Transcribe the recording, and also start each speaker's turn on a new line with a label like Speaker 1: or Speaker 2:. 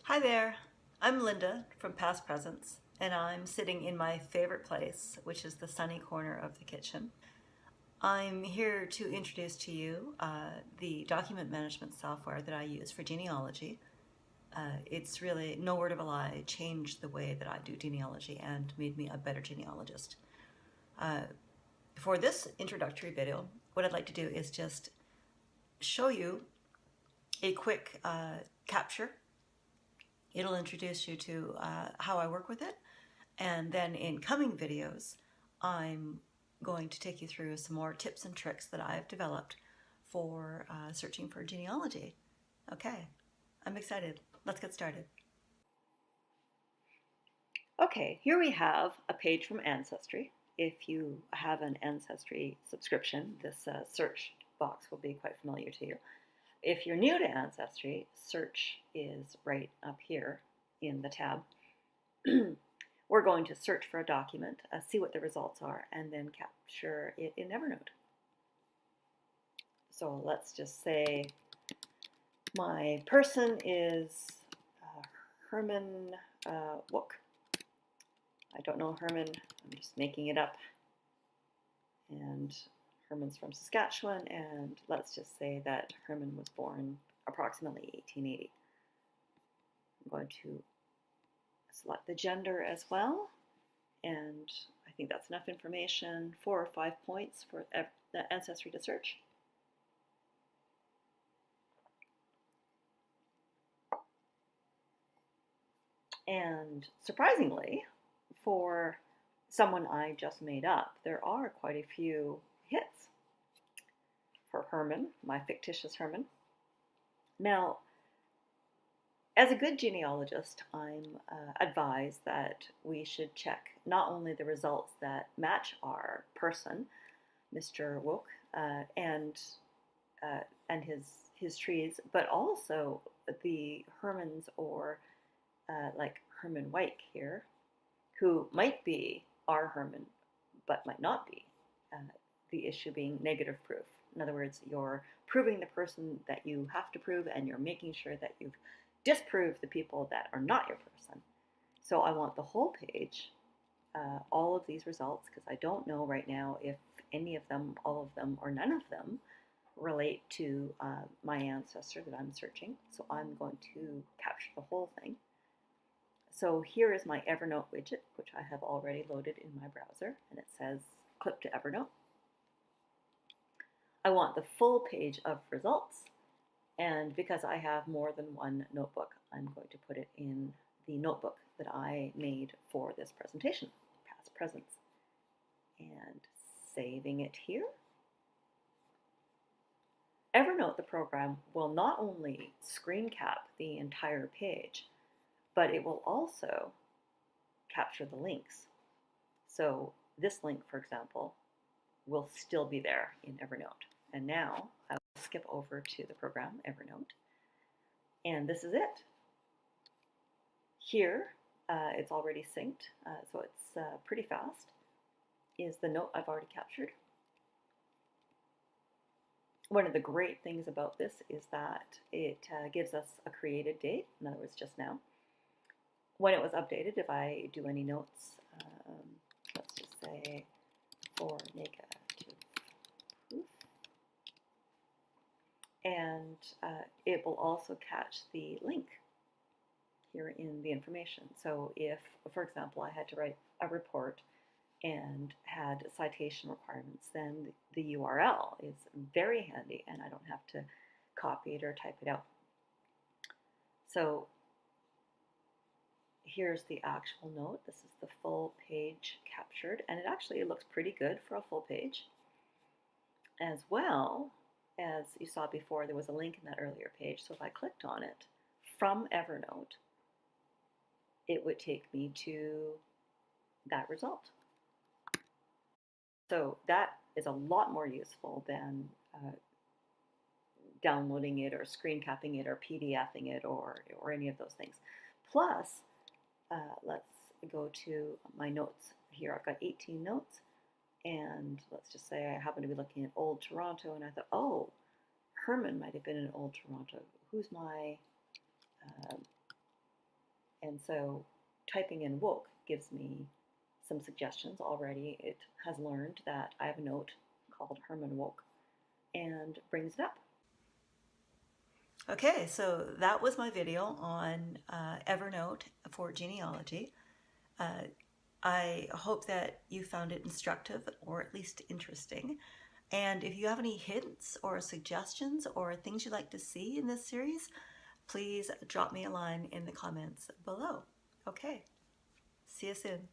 Speaker 1: Hi there, I'm Linda from Past Presents, and I'm sitting in my favorite place, which is the sunny corner of the kitchen. I'm here to introduce to you the document management software that I use for genealogy. It's really, no word of a lie, changed the way that I do genealogy and made me a better genealogist. For this introductory video, what I'd like to do is just show you a quick capture. It'll introduce you to how I work with it. And then in coming videos, I'm going to take you through some more tips and tricks that I've developed for searching for genealogy. Okay, I'm excited. Let's get started. Okay, here we have a page from Ancestry. If you have an Ancestry subscription, this search box will be quite familiar to you. If you're new to Ancestry, search is right up here in the tab. We're going to search for a document, see what the results are, and then capture it in Evernote. So let's just say my person is Herman Wook. I don't know Herman, I'm just making it up. And Herman's from Saskatchewan, and let's just say that Herman was born approximately 1880. I'm going to select the gender as well, and I think that's enough information, 4 or 5 points for the Ancestry to search. And surprisingly, for someone I just made up, there are quite a few hits for Herman, my fictitious Herman. Now, as a good genealogist, I'm advised that we should check not only the results that match our person, Mr. Wook, and his trees, but also the Hermans or like Herman White here, who might be our Herman, but might not be. The issue being negative proof. In other words, you're proving the person that you have to prove, and you're making sure that you've disproved the people that are not your person. So I want the whole page, all of these results, because I don't know right now if any of them, all of them, or none of them relate to my ancestor that I'm searching. So I'm going to capture the whole thing. So here is my Evernote widget, which I have already loaded in my browser, and it says clip to Evernote. I want the full page of results, and because I have more than one notebook, I'm going to put it in the notebook that I made for this presentation, Past Presents, and saving it here. Evernote, the program, will not only screen cap the entire page, but it will also capture the links. So this link, for example, will still be there in Evernote. And now I will skip over to the program, Evernote. And this is it. Here, it's already synced, so it's pretty fast, is the note I've already captured. One of the great things about this is that it gives us a created date, in other words, just now. When it was updated, if I do any notes, let's just say for negative proof, and it will also catch the link here in the information. So if, for example, I had to write a report and had citation requirements, then the URL is very handy and I don't have to copy it or type it out. So here's the actual note. This is the full page captured, and it actually looks pretty good for a full page. As well, as you saw before, there was a link in that earlier page, so if I clicked on it from Evernote, it would take me to that result. So that is a lot more useful than downloading it or screen capping it or PDFing it or any of those things. Plus, let's go to my notes here. I've got 18 notes, and let's just say I happen to be looking at Old Toronto, and I thought, oh, Herman might have been in Old Toronto. Who's my And so typing in woke gives me some suggestions already. It has learned that I have a note called Herman Woke and brings it up. Okay, so that was my video on Evernote for genealogy. I hope that you found it instructive or at least interesting. And if you have any hints or suggestions or things you'd like to see in this series, please drop me a line in the comments below. Okay, see you soon.